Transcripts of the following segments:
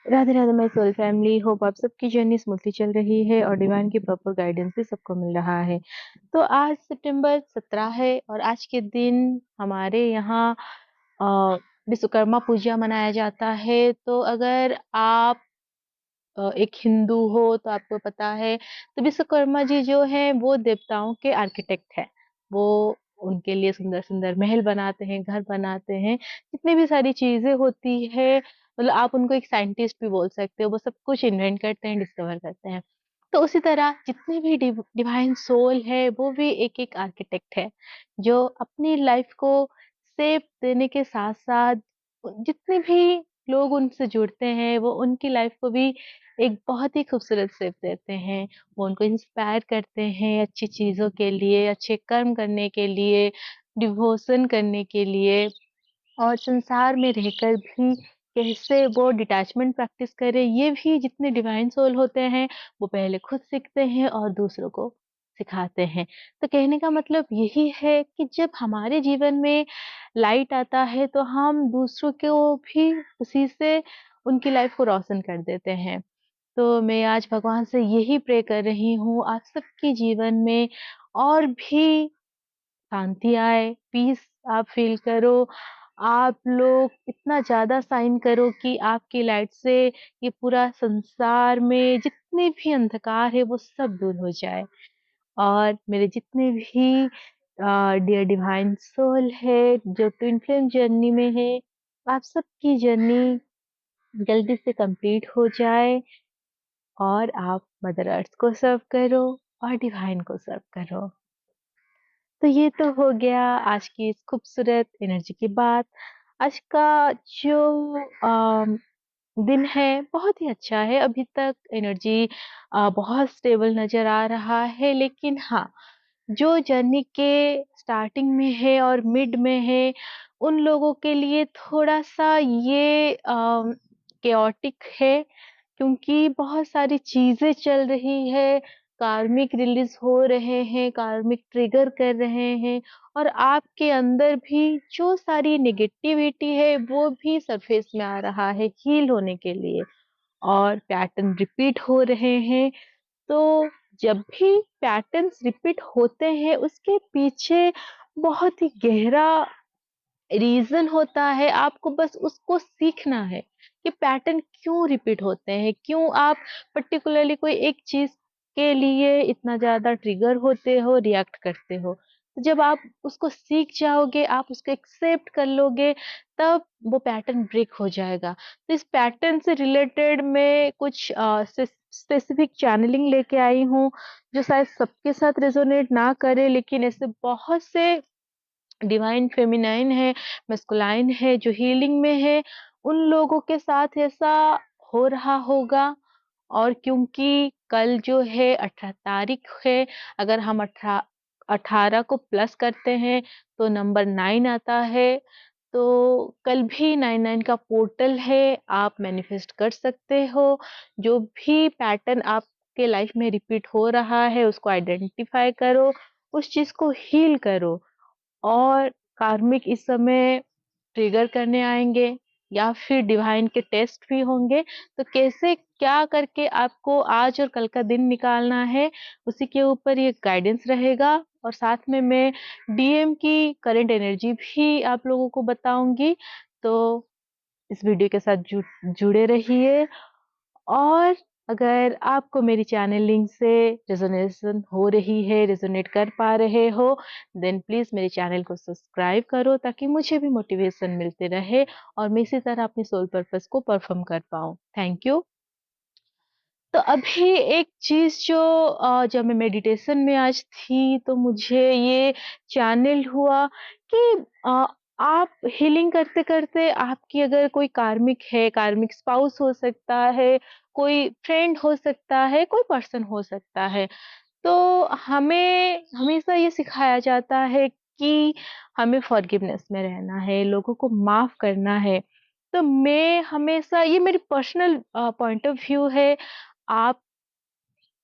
Radhe Radhe my soul family. Hope आप सबकी journey smoothly चल रही है और डिवाइन की प्रॉपर गाइडेंस भी सबको मिल रहा है। तो आज सितंबर 17 है और आज के दिन हमारे यहाँ अ, विश्वकर्मा पूजा मनाया जाता है। तो अगर आप एक हिंदू हो तो आपको पता है, तो विश्वकर्मा जी जो हैं वो देवताओं के आर्किटेक्ट हैं। वो उनके लिए सुंदर सुंदर महल बनाते हैं, घर बनाते हैं, जितनी भी सारी चीजें होती है, मतलब आप उनको एक साइंटिस्ट भी बोल सकते हो। वो सब कुछ इन्वेंट करते हैं, डिस्कवर करते हैं। तो उसी तरह जितने भी डिवाइन सोल है वो भी एक एक आर्किटेक्ट है, जो अपनी लाइफ को सेप देने के साथ साथ जितने भी लोग उनसे जुड़ते हैं वो उनकी लाइफ को भी एक बहुत ही खूबसूरत शेप देते हैं। वो उनको इंस्पायर करते हैं अच्छी चीज़ों के लिए, अच्छे कर्म करने के लिए, डिवोशन करने के लिए, और संसार में रहकर भी कैसे वो डिटैचमेंट प्रैक्टिस करें, ये भी जितने डिवाइन सोल होते हैं, वो पहले खुद सीखते हैं और दूसरों को सिखाते हैं। तो कहने का मतलब यही है कि जब हमारे जीवन में लाइट आता है, तो हम दूसरों को भी उसी से उनकी लाइफ को रोशन कर देते हैं। तो मैं आज भगवान से यही प्रे कर रही हूँ, आप सबके जीवन में और भी शांति आए, पीस आप फ़ील करो। आप लोग इतना ज़्यादा शाइन करो कि आपकी लाइट से ये पूरा संसार में जितने भी अंधकार है वो सब दूर हो जाए। और मेरे जितने भी डियर डिवाइन सोल है जो ट्विन फ्लेम जर्नी में है, आप सबकी जर्नी जल्दी से कंप्लीट हो जाए और आप मदर अर्थ को सर्व करो और डिवाइन को सर्व करो। तो ये तो हो गया आज की इस खूबसूरत एनर्जी की बात। आज का जो दिन है बहुत ही अच्छा है। अभी तक एनर्जी बहुत स्टेबल नज़र आ रहा है, लेकिन हाँ, जो जर्नी के स्टार्टिंग में है और मिड में है, उन लोगों के लिए थोड़ा-सा ये केओटिक है, क्योंकि बहुत सारी चीज़ें चल रही है, कार्मिक रिलीज़ हो रहे हैं, कार्मिक ट्रिगर कर रहे हैं, और आपके अंदर भी जो सारी नेगेटिविटी है, वो भी सरफेस में आ रहा है हील होने के लिए, और पैटर्न रिपीट हो रहे हैं। तो जब भी पैटर्न्स रिपीट होते हैं, उसके पीछे बहुत ही गहरा रीज़न होता है। आपको बस उसको सीखना है कि पैटर्न क्यों रिपीट होते हैं, क्यों आप पर्टिकुलरली कोई एक चीज़ के लिए इतना ज़्यादा ट्रिगर होते हो, रिएक्ट करते हो। तो जब आप उसको सीख जाओगे, आप उसको एक्सेप्ट कर लोगे, तब वो पैटर्न ब्रेक हो जाएगा। तो इस पैटर्न से रिलेटेड मैं कुछ स्पेसिफिक चैनलिंग लेके आई हूँ, जो शायद सबके साथ रेज़ोनेट ना करे, लेकिन ऐसे बहुत से डिवाइन फेमिनाइन है, मस्कुलाइन है, जो हीलिंग में है, उन लोगों के साथ ऐसा हो रहा होगा। और क्योंकि कल जो है 18 तारीख है, अगर हम 18 को प्लस करते हैं तो नंबर 9 आता है। तो कल भी 99 का पोर्टल है, आप मैनिफेस्ट कर सकते हो। जो भी पैटर्न आपके लाइफ में रिपीट हो रहा है, उसको आइडेंटिफाई करो, उस चीज़ को हील करो। और कार्मिक इस समय ट्रिगर करने आएँगे, या फिर डिवाइन के टेस्ट भी होंगे। तो कैसे क्या करके आपको आज और कल का दिन निकालना है, उसी के ऊपर ये गाइडेंस रहेगा। और साथ में मैं डीएम की करंट एनर्जी भी आप लोगों को बताऊँगी। तो इस वीडियो के साथ जुड़े रहिए। और अगर आपको मेरी चैनलिंग से रेजोनेशन हो रही है, रेजोनेट कर पा रहे हो, देन प्लीज़ मेरे चैनल को सब्सक्राइब करो, ताकि मुझे भी मोटिवेशन मिलते रहे और मैं इसी तरह अपनी सोल पर्पस को परफॉर्म कर पाऊँ। Thank you. तो अभी एक चीज़ जो जब मैं मेडिटेशन में आज थी, तो मुझे ये चैनल हुआ कि अ, आप हीलिंग करते-करते आपकी अगर कोई कार्मिक है, कार्मिक स्पाउस हो सकता है, कोई फ्रेंड हो सकता है, कोई पर्सन हो सकता है। तो हमें हमेशा ये सिखाया जाता है कि हमें फॉरगिवनेस में रहना है, लोगों को माफ़ करना है। तो मैं हमेशा, ये मेरी पर्सनल पॉइंट ऑफ व्यू है, आप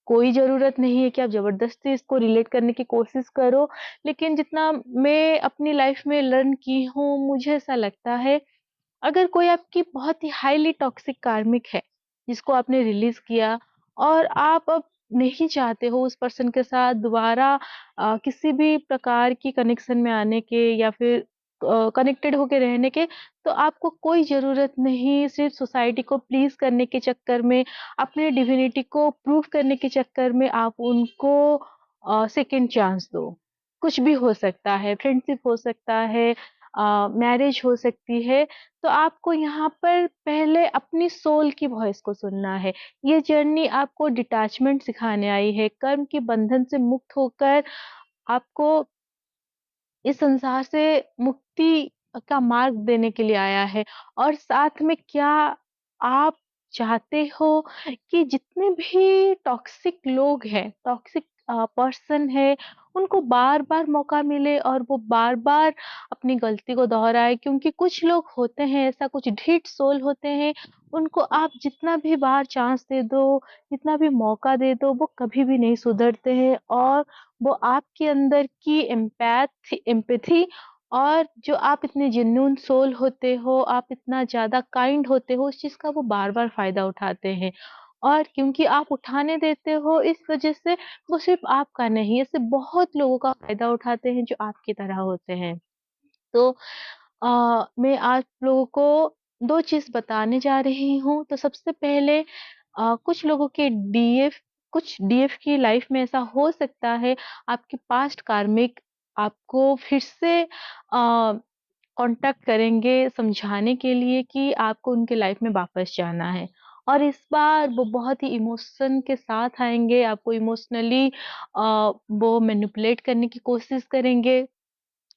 कोई ज़रूरत नहीं है कि आप ज़बरदस्ती इसको रिलेट करने की कोशिश करो। लेकिन जितना मैं अपनी लाइफ़ में लर्न की हूँ, मुझे ऐसा लगता है अगर कोई आपकी बहुत ही हाईली टॉक्सिक कार्मिक है, जिसको आपने रिलीज़ किया और आप अब नहीं चाहते हो उस पर्सन के साथ दोबारा किसी भी प्रकार की कनेक्शन में आने के या फिर कनेक्टेड होके रहने के, तो आपको कोई ज़रूरत नहीं सिर्फ़ सोसाइटी को प्लीज़ करने के चक्कर में, अपने डिविनिटी को प्रूव करने के चक्कर में आप उनको सेकंड चांस दो। कुछ भी हो सकता है, फ्रेंडशिप हो सकता है, मैरिज हो सकती है, तो आपको यहाँ पर पहले अपनी सोल की वॉइस को सुनना है। ये जर्नी आपको डिटैचमेंट सिखाने आई है, कर्म के बंधन से मुक्त होकर आपको इस संसार से मुक्ति का मार्ग देने के लिए आया है और साथ में क्या आप चाहते हो कि जितने भी टॉक्सिक लोग हैं, टॉक्सिक पर्सन है, उनको बार-बार मौका मिले और वो बार-बार अपनी गलती को दोहराए क्योंकि कुछ लोग होते हैं ऐसा, कुछ ढीठ सोल होते हैं, उनको आप जितना भी बार चांस दे दो, जितना भी मौका दे दो, वो कभी भी नहीं सुधरते हैं और वो आपके अंदर की एम्पैथी और जो आप इतने जेन्युइन सोल होते हो, आप इतना ज़्यादा काइंड होते हो, उस चीज़ का वो बार-बार फ़ायदा उठाते हैं। और क्योंकि आप उठाने देते हो, इस वज़ह से वो सिर्फ़ आपका नहीं, ऐसे बहुत लोगों का फ़ायदा उठाते हैं जो आपकी तरह होते हैं। तो मैं आप लोगों को 2 चीज़ बताने जा रही हूँ। तो सबसे पहले कुछ लोगों के कुछ डीएफ की लाइफ़ में ऐसा हो सकता है, आपके पास्ट कार्मिक आपको फिर से कॉन्टैक्ट करेंगे समझाने के लिए कि आपको उनके लाइफ़ में वापस जाना है। और इस बार वो बहुत ही इमोशन के साथ आएँगे, आपको इमोशनली वो मैनिपुलेट करने की कोशिश करेंगे।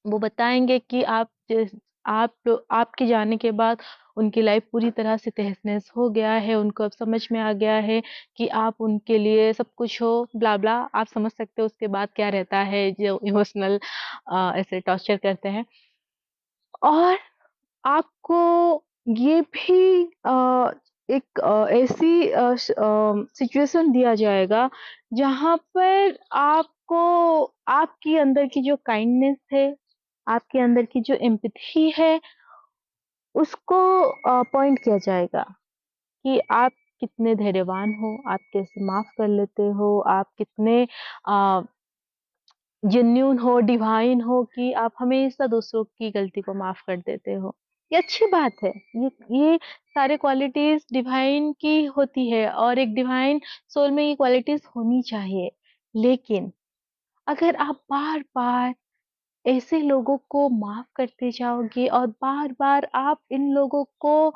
वो बताएँगे कि आपके जाने के बाद उनकी लाइफ़ पूरी तरह से तहस-नहस हो गया है, उनको अब समझ में आ गया है कि आप उनके लिए सब कुछ हो, ब्ला-ब्ला। आप समझ सकते हो उसके बाद क्या रहता है जो इमोशनल ऐसे टॉर्चर करते हैं। और आपको ये भी एक ऐसी सिचुएशन दिया जाएगा जहाँ पर आपको आपके अंदर की जो काइंडनेस है, आपके अंदर की जो एम्पैथी है, उसको पॉइंट किया जाएगा कि आप कितने धैर्यवान हो, आप कैसे माफ़ कर लेते हो, आप कितने अ, जेन्युइन हो, डिवाइन हो कि आप हमेशा दूसरों की गलती को माफ़ कर देते हो। ये अच्छी बात है। ये सारे क्वालिटीज़ डिवाइन की होती है और एक डिवाइन सोल में ये क्वालिटीज़ होनी चाहिए। लेकिन अगर आप बार-बार ऐसे लोगों को माफ़ करते जाओगे और बार-बार आप इन लोगों को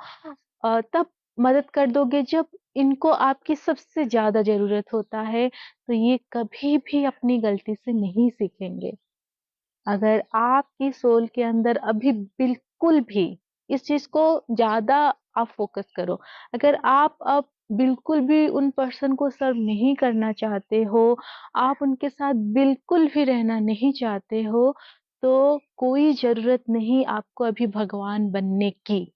तब मदद कर दोगे जब इनको आपकी सबसे ज़्यादा ज़रूरत होता है, तो ये कभी भी अपनी गलती से नहीं सीखेंगे। अगर आपकी सोल के अंदर अभी बिल्कुल भी इस चीज़ को ज़्यादा आप फ़ोकस करो। अगर आप अब बिल्कुल भी उन पर्सन को सर्व नहीं करना चाहते हो, आप उनके साथ बिल्कुल भी रहना नहीं चाहते हो, तो कोई ज़रूरत नहीं आपको अभी भगवान बनने की।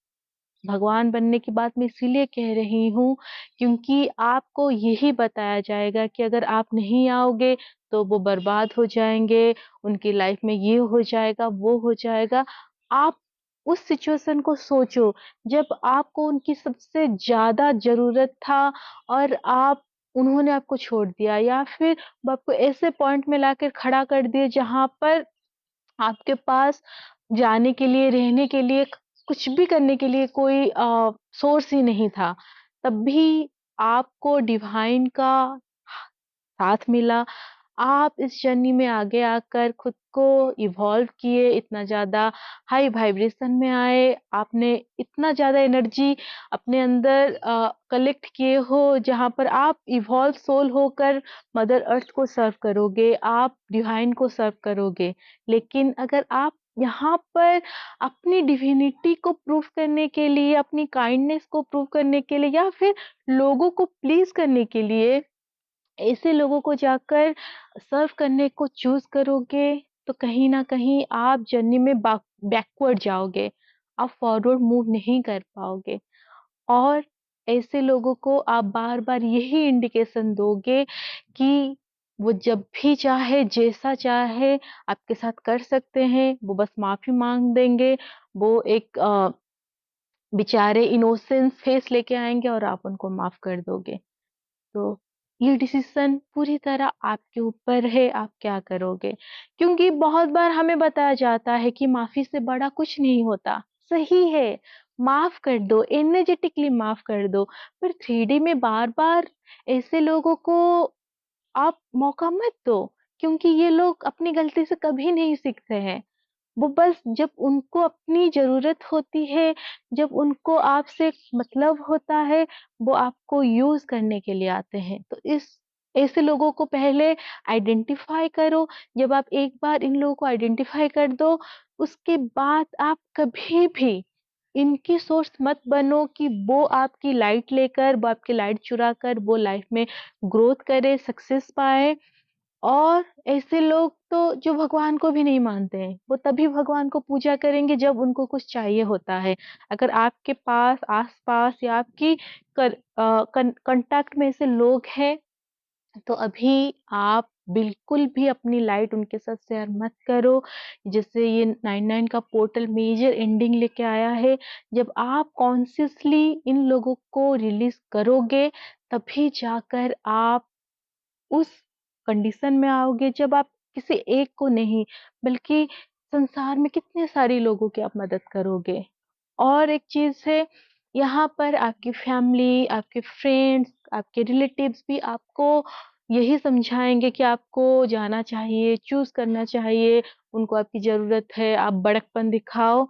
भगवान बनने की बात मैं इसीलिए कह रही हूँ क्योंकि आपको यही बताया जाएगा कि अगर आप नहीं आओगे तो वो बर्बाद हो जाएँगे, उनकी लाइफ में ये हो जाएगा, वो हो जाएगा। आप उस सिचुएशन को सोचो जब आपको उनकी सबसे ज़्यादा ज़रूरत था और आप उन्होंने आपको छोड़ दिया या फिर वो आपको ऐसे पॉइंट में लाकर खड़ा कर दिए जहाँ पर आपके पास जाने के लिए, रहने के लिए, कुछ भी करने के लिए कोई सोर्स ही नहीं था। तब भी आपको डिवाइन का साथ मिला। आप इस जर्नी में आगे आकर खुद को इवॉल्व किए, इतना ज़्यादा हाई वाइब्रेशन में आए, आपने इतना ज़्यादा एनर्जी अपने अंदर कलेक्ट किए हो, जहाँ पर आप इवॉल्व सोल होकर मदर अर्थ को सर्व करोगे, आप डिवाइन को सर्व करोगे। लेकिन अगर आप यहाँ पर अपनी डिविनिटी को प्रूव करने के लिए, अपनी काइंडनेस को प्रूव करने के लिए या फिर लोगों को प्लीज़ करने के लिए ऐसे लोगों को जाकर सर्व करने को चूज़ करोगे, तो कहीं न कहीं आप जर्नी में बैकवर्ड जाओगे। आप फॉरवर्ड मूव नहीं कर पाओगे और ऐसे लोगों को आप बार-बार यही इंडिकेशन दोगे कि वो जब भी चाहे, जैसा चाहे आपके साथ कर सकते हैं। वो बस माफ़ी माँग देंगे। वो एक बेचारे इनोसेंस फेस लेके आएँगे और आप उनको माफ़ कर दोगे। तो ये डिसीज़न पूरी तरह आपके ऊपर है, आप क्या करोगे? क्योंकि बहुत बार हमें बताया जाता है कि माफ़ी से बड़ा कुछ नहीं होता। सही है, माफ़ कर दो, एनर्जेटिकली माफ़ कर दो, पर 3D में बार-बार ऐसे लोगों को आप मौका मत दो, क्योंकि ये लोग अपनी गलती से कभी नहीं सीखते हैं। वो बस जब उनको अपनी ज़रूरत होती है, जब उनको आपसे मतलब होता है, वो आपको यूज़ करने के लिए आते हैं। तो इस ऐसे लोगों को पहले आइडेंटिफ़ाई करो, जब आप एक बार इन लोगों को आइडेंटिफ़ाई कर दो, उसके बाद आप कभी भी इनकी सोर्स मत बनो कि वो आपकी लाइट लेकर, वो आपकी लाइट चुरा कर वो लाइफ़ में ग्रोथ करे, सक्सेस पाए। और ऐसे लोग तो जो भगवान को भी नहीं मानते हैं, वो तभी भगवान को पूजा करेंगे जब उनको कुछ चाहिए होता है। अगर आपके पास, आस-पास या आपकी कॉन्टैक्ट में ऐसे लोग हैं, तो अभी आप बिल्कुल भी अपनी लाइट उनके साथ शेयर मत करो। जैसे ये 99 का पोर्टल मेजर एंडिंग लेके आया है, जब आप कॉन्शियसली इन लोगों को रिलीज़ करोगे, तभी जाकर आप उस कंडीशन में आओगे जब आप किसी एक को नहीं, बल्कि संसार में कितने सारे लोगों की आप मदद करोगे। और एक चीज़ है, यहाँ पर आपकी फैमिली, आपके फ्रेंड्स, आपके रिलेटिव्स भी आपको यही समझाएँगे कि आपको जाना चाहिए, चूज़ करना चाहिए, उनको आपकी ज़रूरत है, आप बड़कपन दिखाओ।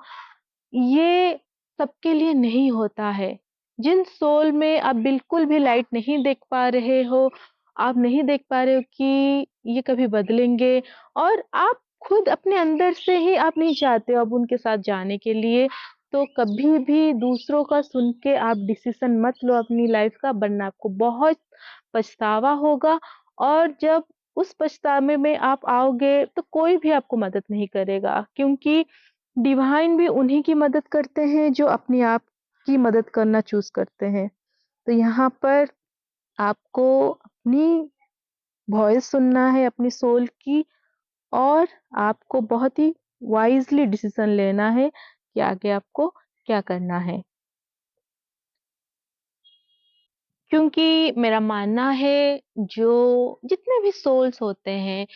ये सबके लिए नहीं होता है। जिन सोल में आप बिल्कुल भी लाइट नहीं देख पा रहे हो, आप नहीं देख पा रहे हो कि ये कभी बदलेंगे, और आप खुद अपने अंदर से ही आप नहीं चाहते हो अब उनके साथ जाने के लिए, तो कभी भी दूसरों का सुन के आप डिसीज़न मत लो अपनी लाइफ़ का, वरना आपको बहुत पछतावा होगा। और जब उस पछतावे में आप आओगे, तो कोई भी आपको मदद नहीं करेगा, क्योंकि डिवाइन भी उन्हीं की मदद करते हैं जो अपने आप की मदद करना चूज़ करते हैं। तो यहाँ पर आपको अपनी वॉइस सुनना है, अपनी सोल की, और आपको बहुत ही वाइज़ली डिसीज़न लेना है कि आगे आपको क्या करना है। क्योंकि मेरा मानना है, जो जितने भी सोल्स होते हैं,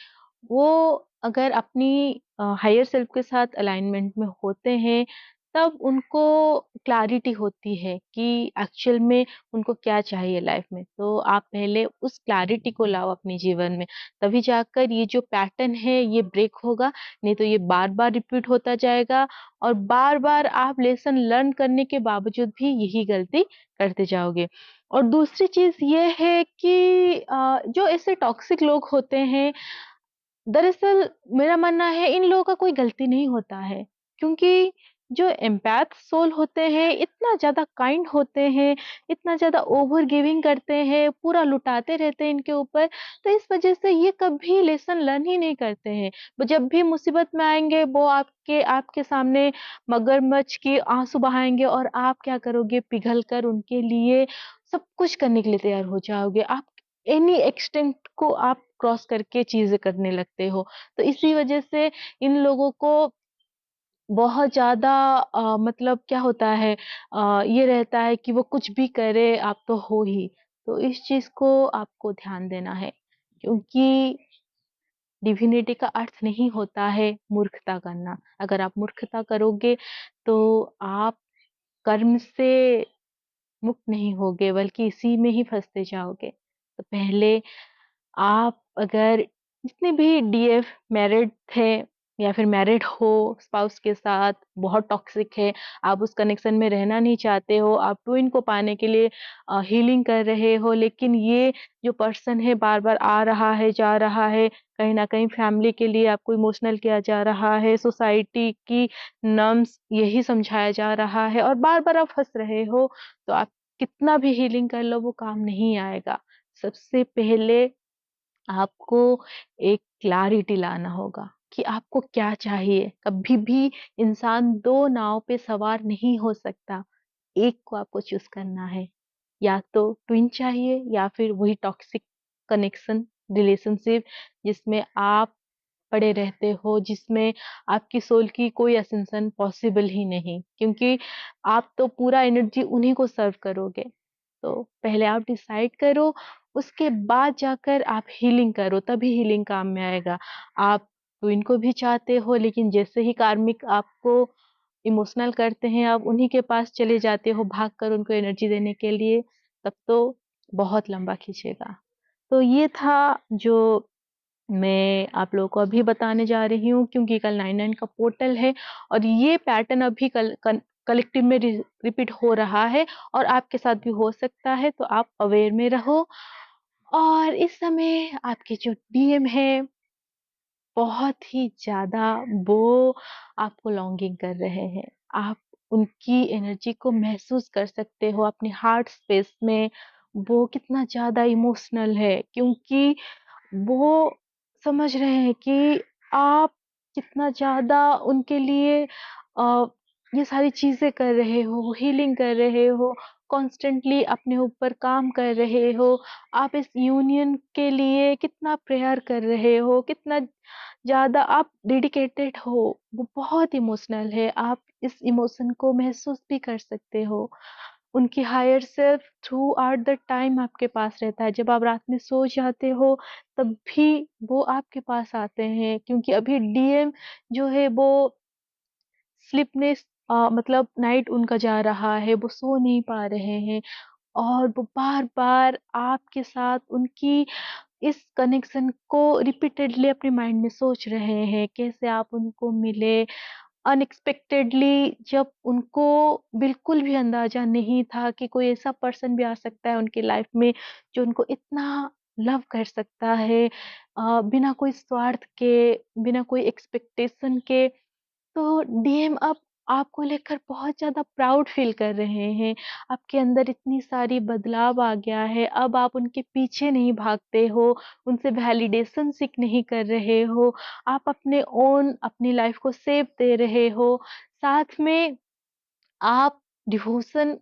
वो अगर अपनी हायर सेल्फ के साथ अलाइनमेंट में होते हैं, तब उनको क्लैरिटी होती है कि एक्चुअल में उनको क्या चाहिए लाइफ में। तो आप पहले उस क्लैरिटी को लाओ अपने जीवन में, तभी जाकर ये जो पैटर्न है ये ब्रेक होगा, नहीं तो ये बार-बार रिपीट होता जाएगा, और बार-बार आप लेसन लर्न करने के बावजूद भी यही गलती करते जाओगे। और दूसरी चीज़ ये है कि जो ऐसे टॉक्सिक लोग होते हैं, दरअसल मेरा मानना है इन लोगों का कोई गलती नहीं होता है, क्योंकि जो एम्पैथ सोल होते हैं इतना ज़्यादा काइंड होते हैं, इतना ज़्यादा ओवर गिविंग करते हैं, पूरा लुटाते रहते हैं इनके ऊपर, तो इस वजह से ये कभी लेसन लर्न ही नहीं करते हैं। वो जब भी मुसीबत में आएँगे, वो आपके आपके सामने मगरमच्छ की आँसू बहाएँगे, और आप क्या करोगे, पिघल कर उनके लिए सब कुछ करने के लिए तैयार हो जाओगे। आप एनी एक्सटेंट को आप क्रॉस करके चीज़ें करने लगते हो। तो इसी वजह से इन लोगों को बहुत ज़्यादा मतलब क्या होता है, ये रहता है कि वो कुछ भी करे, आप तो हो ही। तो इस चीज़ को आपको ध्यान देना है, क्योंकि डिविनिटी का अर्थ नहीं होता है मूर्खता करना। अगर आप मूर्खता करोगे, तो आप कर्म से मुक्त नहीं होगे, बल्कि इसी में ही फँसते जाओगे। तो पहले आप अगर जितने भी डीएफ मैरिड थे, या फिर मैरिड हो स्पाउस के साथ, बहुत टॉक्सिक है, आप उस कनेक्शन में रहना नहीं चाहते हो, आप ट्विन को पाने के लिए हीलिंग कर रहे हो, लेकिन ये जो पर्सन है बार-बार आ रहा है, जा रहा है, कहीं न कहीं फैमिली के लिए आपको इमोशनल किया जा रहा है, सोसाइटी की नॉर्म्स यही समझाया जा रहा है, और बार-बार आप फँस रहे हो, तो आप कितना भी हीलिंग कर लो वो काम नहीं आएगा। सबसे पहले आपको एक क्लैरिटी लाना होगा कि आपको क्या चाहिए। कभी भी इंसान 2 नाव पे सवार नहीं हो सकता, एक को आपको चूज़ करना है। या तो ट्विन चाहिए, या फिर वही टॉक्सिक कनेक्शन, रिलेशनशिप जिसमें आप पड़े रहते हो जिसमें आपकी सोल की कोई असेंशन पॉसिबल ही नहीं, क्योंकि आप तो पूरा एनर्जी उन्हीं को सर्व करोगे। तो पहले आप डिसाइड करो, उसके बाद जाकर आप हीलिंग करो, तभी हीलिंग काम में आएगा। आप ट्विन को भी चाहते हो, लेकिन जैसे ही कार्मिक आपको इमोशनल करते हैं, आप उन्हीं के पास चले जाते हो भागकर उनको एनर्जी देने के लिए, तब तो बहुत लंबा खींचेगा। तो ये था जो मैं आप लोगों को अभी बताने जा रही हूँ, क्योंकि कल 9/9 का पोर्टल है और ये पैटर्न अभी कलेक्टिव में रिपीट हो रहा है और आपके साथ भी हो सकता है, तो आप अवेयर में रहो। और इस समय आपके जो डीएम है बहुत ही ज़्यादा वो आपको लॉन्गिंग कर रहे हैं। आप उनकी एनर्जी को महसूस कर सकते हो अपने हार्ट स्पेस में, वो कितना ज़्यादा इमोशनल है, क्योंकि वो समझ रहे हैं कि आप कितना ज़्यादा उनके लिए अ, ये सारी चीज़ें कर रहे हो, हीलिंग कर रहे हो, कॉन्स्टेंटली अपने ऊपर काम कर रहे हो। आप इस यूनियन के लिए कितना प्रेयर कर रहे हो, कितना ज़्यादा आप डेडिकेटेड हो, वो बहुत इमोशनल है। आप इस इमोशन को महसूस भी कर सकते हो। उनकी higher self throughout the time आपके पास रहता है। जब आप रात में सो जाते हो, तब भी वो आपके पास आते हैं, क्योंकि अभी डीएम जो है वो स्लीपनेस मतलब नाइट उनका जा रहा है, वो सो नहीं पा रहे हैं और वो बार-बार आपके साथ उनकी इस कनेक्शन को रिपीटेडली अपने माइंड में सोच रहे हैं, कैसे आप उनको मिले। अनएक्सपेक्टेडली जब उनको बिल्कुल भी अंदाज़ा नहीं था कि कोई ऐसा पर्सन भी आ सकता है उनकी लाइफ में, जो उनको इतना लव कर सकता है बिना कोई स्वार्थ के, बिना कोई एक्सपेक्टेशन के। तो डीएम अब आपको लेकर बहुत ज़्यादा प्राउड फ़ील कर रहे हैं। आपके अंदर इतनी सारी बदलाव आ गया है, अब आप उनके पीछे नहीं भागते हो, उनसे वैलिडेशन सीक नहीं कर रहे हो, आप अपने ओन अपनी लाइफ़ को सेव दे रहे हो। साथ में आप डिवोशन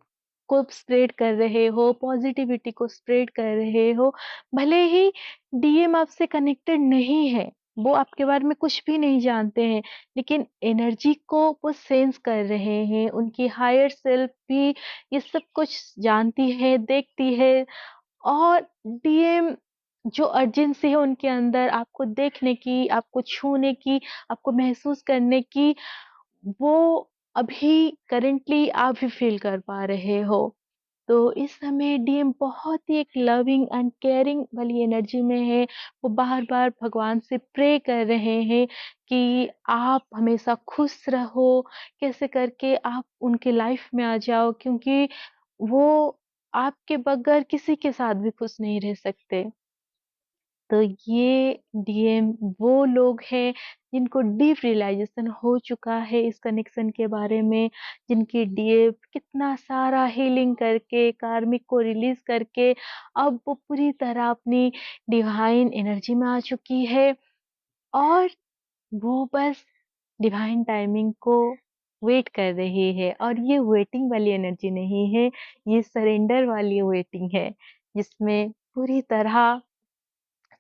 को स्प्रेड कर रहे हो, पॉजिटिविटी को स्प्रेड कर रहे हो। भले ही डीएम आपसे कनेक्टेड नहीं है, वो आपके बारे में कुछ भी नहीं जानते हैं, लेकिन एनर्जी को वो सेंस कर रहे हैं। उनकी हायर सेल्फ भी ये सब कुछ जानती है, देखती है और डीएम जो अर्जेंसी है उनके अंदर आपको देखने की, आपको छूने की, आपको महसूस करने की, वो अभी करंटली आप भी फ़ील कर पा रहे हो। तो इस समय डीएम बहुत ही एक लविंग एंड केयरिंग वाली एनर्जी में है। वो बार-बार भगवान से प्रे कर रहे हैं कि आप हमेशा खुश रहो, कैसे करके आप उनके लाइफ़ में आ जाओ, क्योंकि वो आपके बगैर किसी के साथ भी खुश नहीं रह सकते। तो ये डीएम वो लोग हैं जिनको डीप रियलाइज़ेशन हो चुका है इस कनेक्शन के बारे में, जिनकी डीएफ कितना सारा हीलिंग करके, कार्मिक को रिलीज़ करके, अब वो पूरी तरह अपनी डिवाइन एनर्जी में आ चुकी है और वो बस डिवाइन टाइमिंग को वेट कर रही है। और ये वेटिंग वाली एनर्जी नहीं है, ये सरेंडर वाली वेटिंग है, जिसमें पूरी तरह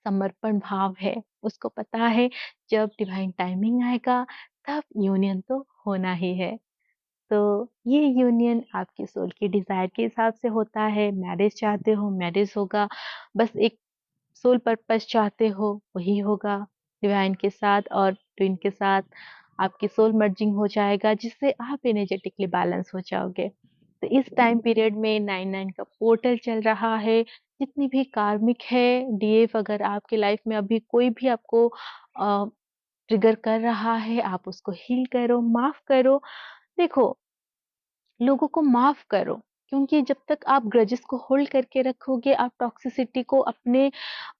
समर्पण भाव है। उसको पता है जब डिवाइन टाइमिंग आएगा तब यूनियन तो होना ही है। तो ये यूनियन आपकी सोल की डिज़ायर के हिसाब से होता है। मैरिज चाहते हो, मैरिज होगा। बस एक सोल पर्पस चाहते हो, वही होगा डिवाइन के साथ और ट्विन के साथ। आपकी सोल मर्जिंग हो जाएगा, जिससे आप एनर्जेटिकली बैलेंस हो जाओगे। तो इस टाइम पीरियड में 9/9 का पोर्टल चल रहा है। जितनी भी कार्मिक है, डीएफ अगर आपकी लाइफ में अभी कोई भी आपको अ, ट्रिगर कर रहा है, आप उसको हील करो, माफ़ करो। देखो, लोगों को माफ़ करो, क्योंकि जब तक आप ग्रजेस को होल्ड करके रखोगे, आप टॉक्सिसिटी को अपने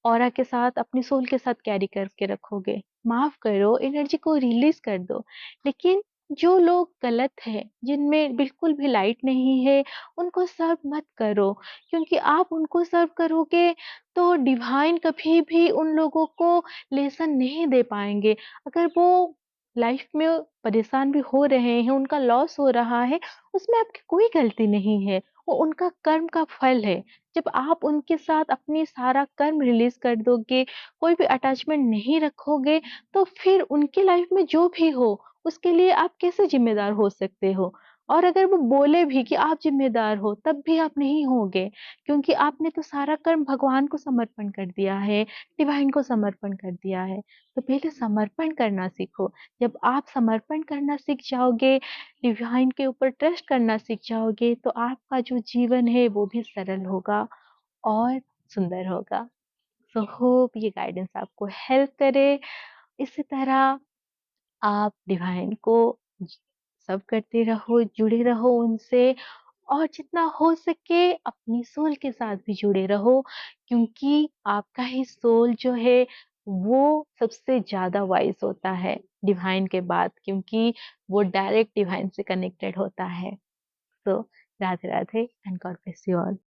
ऑरा के साथ, अपनी सोल के साथ कैरी करके रखोगे। माफ़ करो, एनर्जी को रिलीज़ कर दो। लेकिन जो लोग गलत हैं, जिनमें बिल्कुल भी लाइट नहीं है, उनको सर्व मत करो, क्योंकि आप उनको सर्व करोगे तो डिवाइन कभी भी उन लोगों को लेसन नहीं दे पाएँगे। अगर वो लाइफ में परेशान भी हो रहे हैं, उनका लॉस हो रहा है, उसमें आपकी कोई गलती नहीं है। वो उनका कर्म का फल है। जब आप उनके साथ अपनी सारा कर्म रिलीज़ कर दोगे, कोई भी अटैचमेंट नहीं रखोगे, तो फिर उनकी लाइफ़ में जो भी हो, उसके लिए आप कैसे ज़िम्मेदार हो सकते हो? और अगर वो बोले भी कि आप ज़िम्मेदार हो, तब भी आप नहीं होगे, क्योंकि आपने तो सारा कर्म भगवान को समर्पण कर दिया है, डिवाइन को समर्पण कर दिया है। तो पहले समर्पण करना सीखो। जब आप समर्पण करना सीख जाओगे, डिवाइन के ऊपर ट्रस्ट करना सीख जाओगे, तो आपका जो जीवन है वो भी सरल होगा और सुंदर होगा। सो होप ये गाइडेंस आपको हेल्प करे। इसी तरह आप डिवाइन को ज सर्व करते रहो, जुड़े रहो उनसे, और जितना हो सके अपनी सोल के साथ भी जुड़े रहो, क्योंकि आपका ही सोल जो है वो सबसे ज़्यादा वाइज़ होता है डिवाइन के बाद, क्योंकि वो डायरेक्ट डिवाइन से कनेक्टेड होता है। So Radhe Radhe and God bless you all.